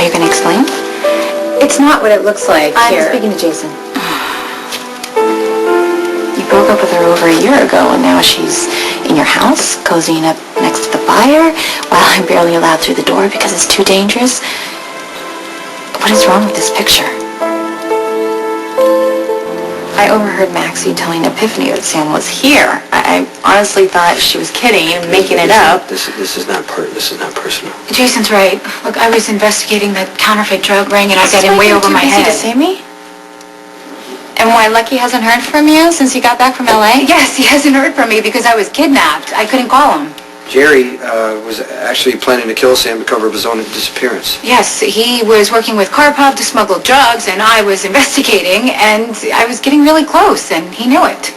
Are you going to explain? It's not what it looks like here. I'm speaking to Jason. You broke up with her over a year ago, and now she's in your house, cozying up next to the fire, while I'm barely allowed through the door because it's too dangerous. What is wrong with this picture? I overheard Maxie telling Epiphany that Sam was here. I honestly thought she was kidding and making it up. This is not personal. Jason's right. Look, I was investigating that counterfeit drug ring, and I got in way over my head. To see me? And why Lucky hasn't heard from you since you got back from L.A.? Yes, he hasn't heard from me because I was kidnapped. I couldn't call him. Jerry was actually planning to kill Sam to cover up his own disappearance. Yes, he was working with Karpov to smuggle drugs, and I was investigating, and I was getting really close, and he knew it.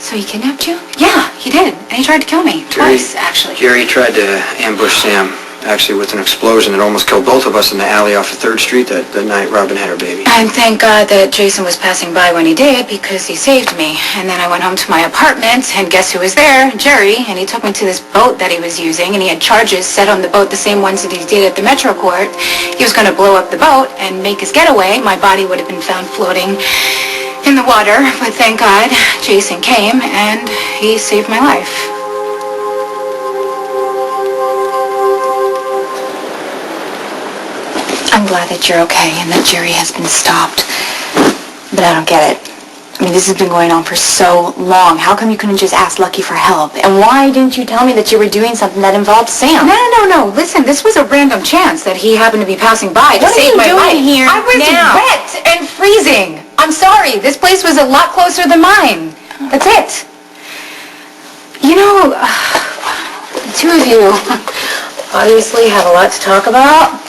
So he kidnapped you? Yeah, he did, and he tried to kill me. Twice, actually. Jerry tried to ambush Sam, actually with an explosion that almost killed both of us in the alley off of 3rd Street that night Robin had her baby. And thank God that Jason was passing by when he did, because he saved me. And then I went home to my apartment, and guess who was there? Jerry, and he took me to this boat that he was using, and he had charges set on the boat, the same ones that he did at the Metro Court. He was going to blow up the boat and make his getaway. My body would have been found floating in the water, but thank God Jason came, and he saved my life. I'm glad that you're okay and that Jerry has been stopped. But I don't get it. I mean, this has been going on for so long. How come you couldn't just ask Lucky for help? And why didn't you tell me that you were doing something that involved Sam? No. Listen, this was a random chance that he happened to be passing by to save my life. What are you doing here I was now? wet and freezing. I'm sorry. This place was a lot closer than mine. That's it. You know, the two of you obviously have a lot to talk about.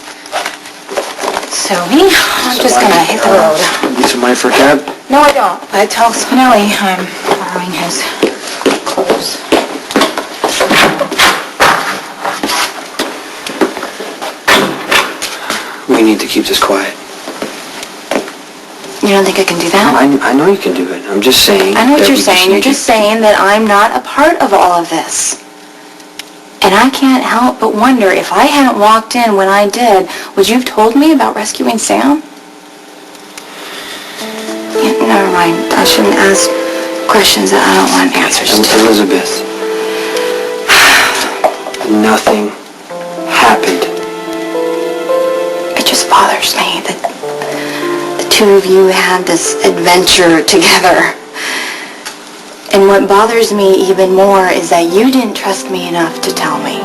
So I'm just going to hit the road. Need some money for a cab? No, I don't. I tell Spinelli I'm borrowing his clothes. We need to keep this quiet. You don't think I can do that? I know you can do it. I'm just saying. I know what you're saying. You're just saying that I'm not a part of all of this. And I can't help but wonder, if I hadn't walked in when I did, would you have told me about rescuing Sam? Yeah, never mind. I shouldn't ask questions that I don't want answers to. Elizabeth, nothing happened. It just bothers me that the two of you had this adventure together. And what bothers me even more is that you didn't trust me enough to tell me.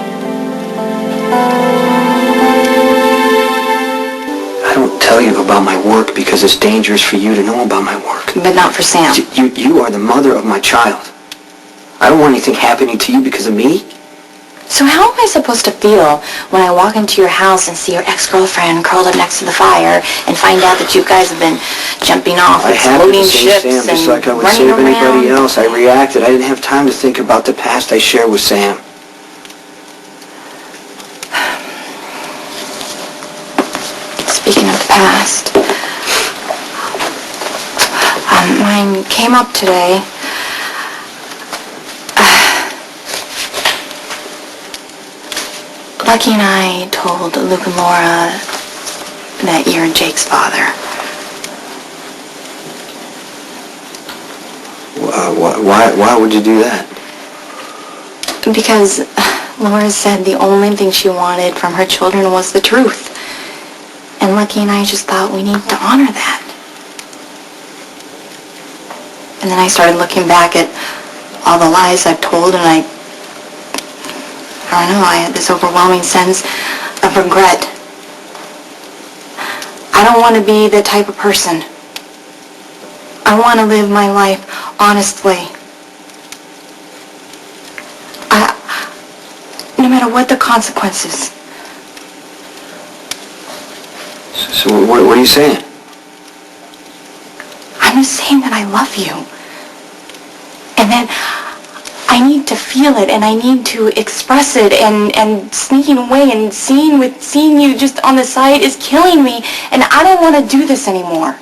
I don't tell you about my work because it's dangerous for you to know about my work. But not for Sam. You are the mother of my child. I don't want anything happening to you because of me. So how am I supposed to feel when I walk into your house and see your ex-girlfriend curled up next to the fire and find out that you guys have been jumping off exploding ships Sam, just like I would running save around? anybody else. I reacted. I didn't have time to think about the past I shared with Sam. Speaking of the past, mine came up today. Lucky and I told Luke and Laura that you're Jake's father. Why would you do that? Because Laura said the only thing she wanted from her children was the truth. And Lucky and I just thought we needed to honor that. And then I started looking back at all the lies I've told, and I don't know, I had this overwhelming sense of regret. I don't want to be the type of person. I want to live my life honestly. No matter what the consequences. So what are you saying? I'm just saying that I love you. And that I need to feel it, and I need to express it, and sneaking away and seeing you just on the side is killing me, and I don't want to do this anymore.